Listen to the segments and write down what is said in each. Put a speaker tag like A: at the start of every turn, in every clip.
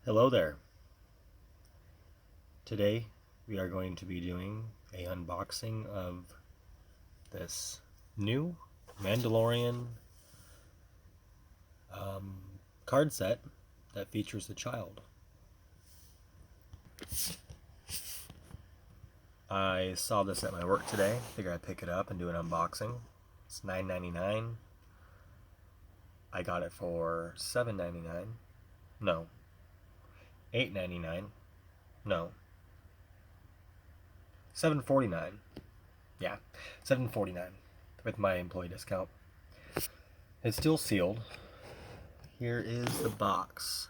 A: Hello there. Today we are going to be doing a unboxing of this new Mandalorian card set that features the child. I saw this at my work today. Figured I'd pick it up and do an unboxing. It's $9.99. I got it for $7.99. No. $8.99. No. $7.49. Yeah, $7.49 with my employee discount. It's still sealed. Here is the box.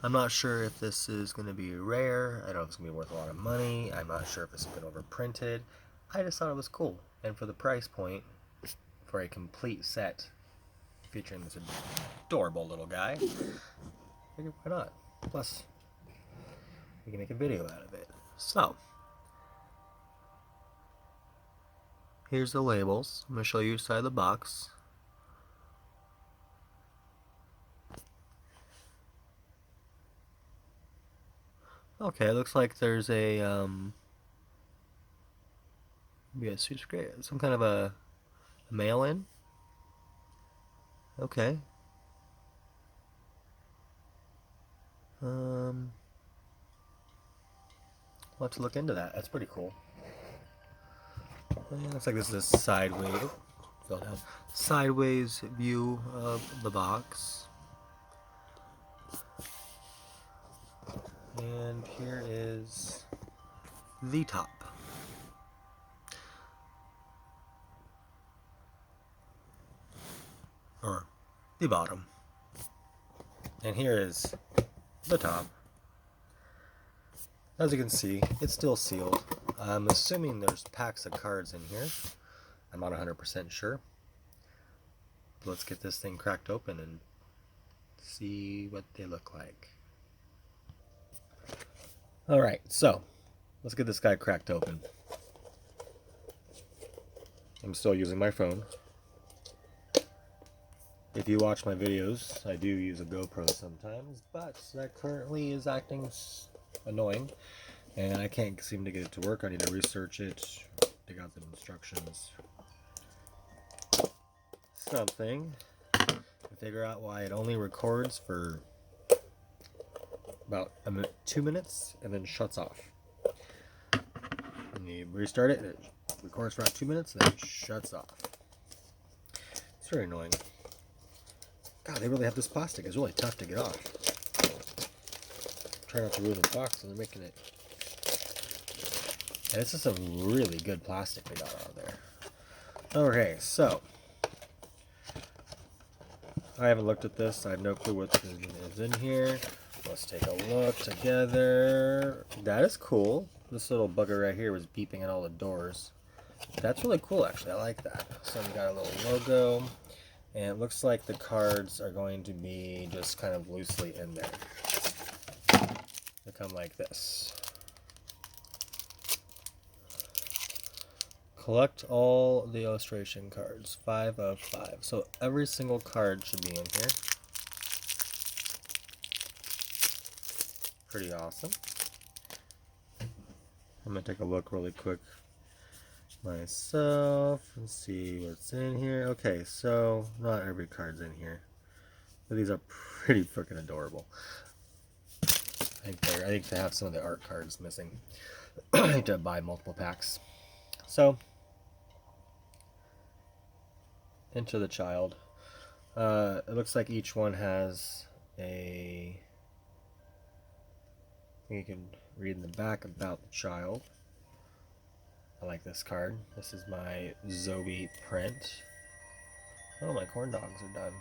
A: I'm not sure if this is going to be rare. I don't know if it's going to be worth a lot of money. I'm not sure if it's been overprinted. I just thought it was cool. And for the price point, for a complete set featuring this adorable little guy, I figured why not? Plus, we can make a video out of it. So, here's the labels. I'm going to show you inside the box. Okay, it looks like there's a some kind of a mail-in. Okay. We'll have to look into that. That's pretty cool. Looks like this is a sideways view of the box. And here is the top. Or the bottom. And here is the top. As you can see, it's still sealed. I'm assuming there's packs of cards in here. I'm not 100% sure. Let's get this thing cracked open and see what they look like. Alright, so let's get this guy cracked open. I'm still using my phone. If you watch my videos, I do use a GoPro sometimes, but that currently is acting annoying, and I can't seem to get it to work. I need to research it, dig out the instructions, something, to figure out why it only records for about 2 minutes and then shuts off. When you restart it, it records for about 2 minutes and then it shuts off. It's very annoying. God, they really have this plastic. It's really tough to get off. Try not to ruin the box, and they're making it. And this is some really good plastic they got out of there. Okay, so I haven't looked at this. I have no clue what is in here. Let's take a look together. That is cool. This little bugger right here was beeping at all the doors. That's really cool, actually. I like that. So we got a little logo. And it looks like the cards are going to be just kind of loosely in there. They come like this. Collect all the illustration cards. 5 of 5. So every single card should be in here. Pretty awesome. I'm going to take a look really quick myself and see what's in here. Okay, so not every card's in here, but these are pretty freaking adorable. I think they have some of the art cards missing. I need to buy multiple packs. So, Into the Child. It looks like each one has a. You can read in the back about the child. I like this card. This is my Zoe print. Oh, my corn dogs are done.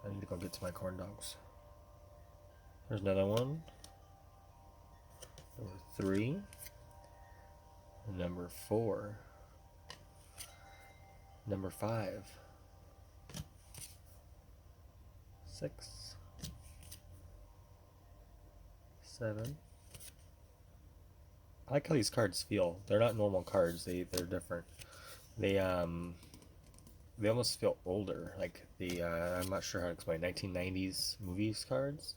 A: I need to go get to my corn dogs. There's another one. Number 3. Number 4. Number 5. 6. 7. I like how these cards feel. They're not normal cards. They're different. They almost feel older. Like I'm not sure how to explain. 1990s movies cards.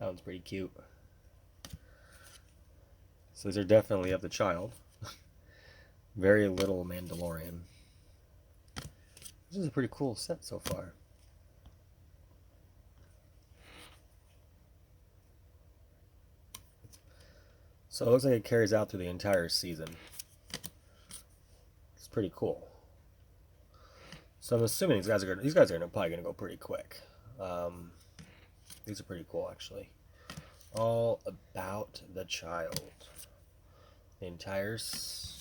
A: That one's pretty cute. So these are definitely of the child. Very little Mandalorian. This is a pretty cool set so far. So it looks like it carries out through the entire season. It's pretty cool. So I'm assuming these guys are probably gonna go pretty quick. These are pretty cool, actually. All about the child. The entire...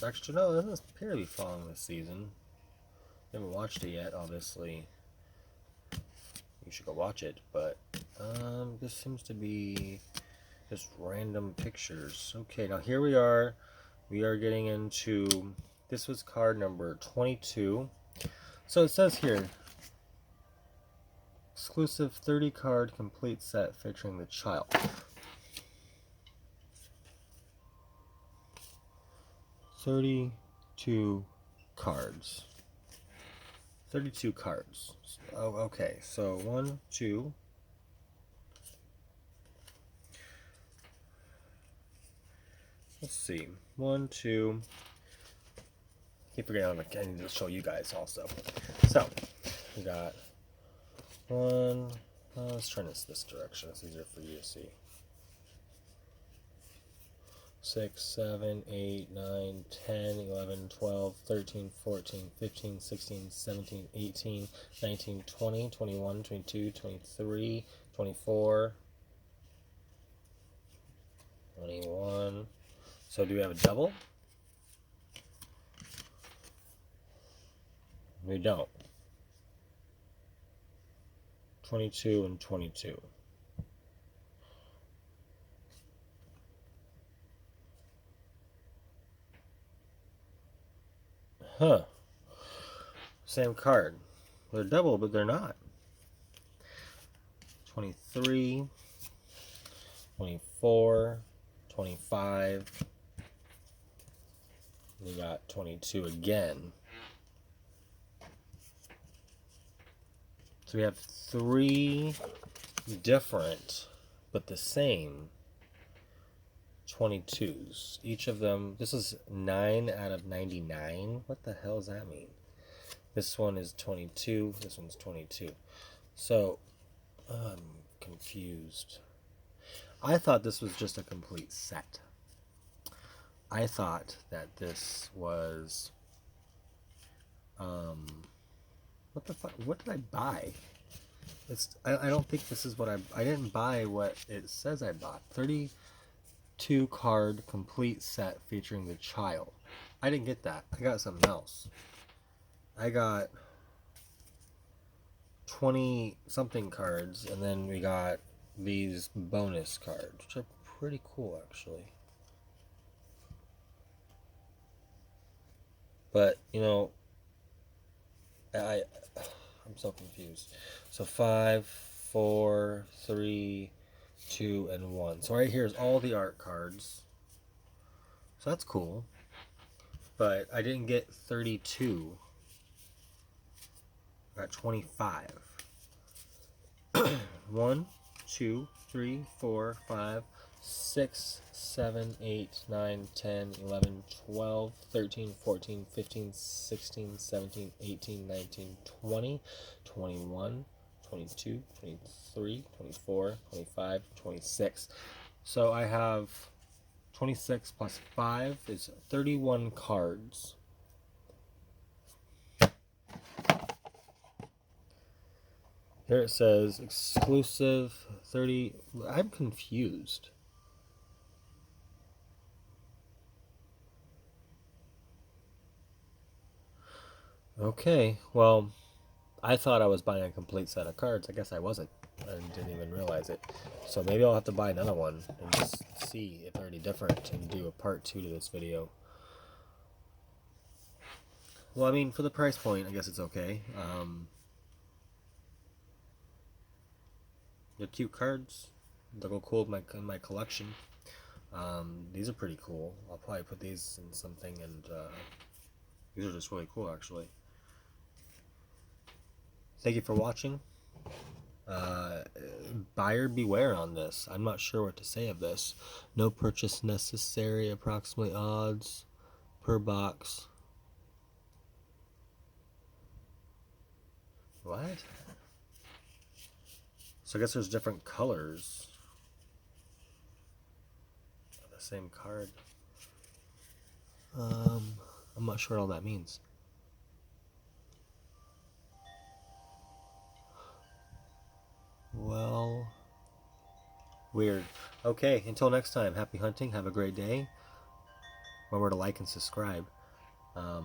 A: Actually, no, it doesn't appear to be following this season. I haven't watched it yet, obviously. You should go watch it, but this seems to be just random pictures. Okay, now here we are. We are getting into... This was card number 22. So it says here, exclusive 30 card complete set featuring the child. 32 cards. 32 cards. Oh, okay. So 1, 2. Let's see. 1, 2. Keep forgetting I need to show you guys also. So we got 1. Let's turn this direction. It's easier for you to see. 6, 7, 8, 9, 10, 11, 12, 13, 14, 15, 16, 17, 18, 19, 20, 21, 22, 23, 24, 21. So do we have a double? We don't. 22 and 22. Huh. Same card. They're double, but they're not. 23, 24, 25. We got 22 again. So we have 3 different, but the same 22s. Each of them, this is 9 out of 99. What the hell does that mean? This one is 22. This one's 22. So, I'm confused. I thought this was just a complete set. I thought that this was... what the fuck? What did I buy? I don't think this is what I didn't buy what it says I bought. 32 card complete set featuring the child. I didn't get that. I got something else. I got 20 something cards, and then we got these bonus cards, which are pretty cool actually. But you know, I'm so confused. So 5, 4, 3, 2, and 1. So right here is all the art cards. So that's cool. But I didn't get 32. I got 25. 1, 2, 3, 4, 5, 6, 7, 8, 9, 10, 11, 12, 13, 14, 15, 16, 17, 18, 19, 20, 21, 22, 23, 24, 25, 26. So I have 26 plus 5 is 31 cards. Here it says exclusive 30. I'm confused. Okay, well, I thought I was buying a complete set of cards. I guess I wasn't. I didn't even realize it. So maybe I'll have to buy another one and just see if they're any different and do a part 2 to this video. Well, I mean, for the price point, I guess it's okay. They're cute cards. They'll go cool in my collection. These are pretty cool. I'll probably put these in something, and these are just really cool, actually. Thank you for watching. buyer beware on this. I'm not sure what to say of this. No purchase necessary, approximately odds per box. What? So I guess there's different colors on the same card. I'm not sure what all that means. Well, weird. Okay, until next time, happy hunting, have a great day. Remember to like and subscribe. I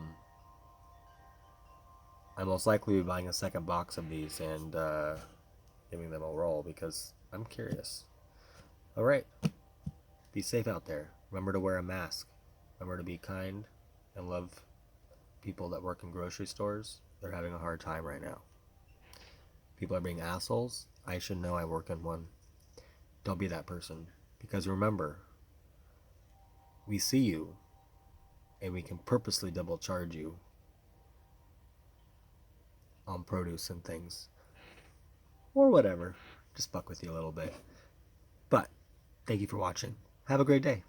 A: most likely be buying a second box of these and giving them a roll because I'm curious. Alright, be safe out there. Remember to wear a mask. Remember to be kind and love people that work in grocery stores. They're having a hard time right now. People are being assholes. I should know I work in one. Don't be that person. Because remember, we see you and we can purposely double charge you on produce and things. Or whatever. Just fuck with you a little bit. But, thank you for watching. Have a great day.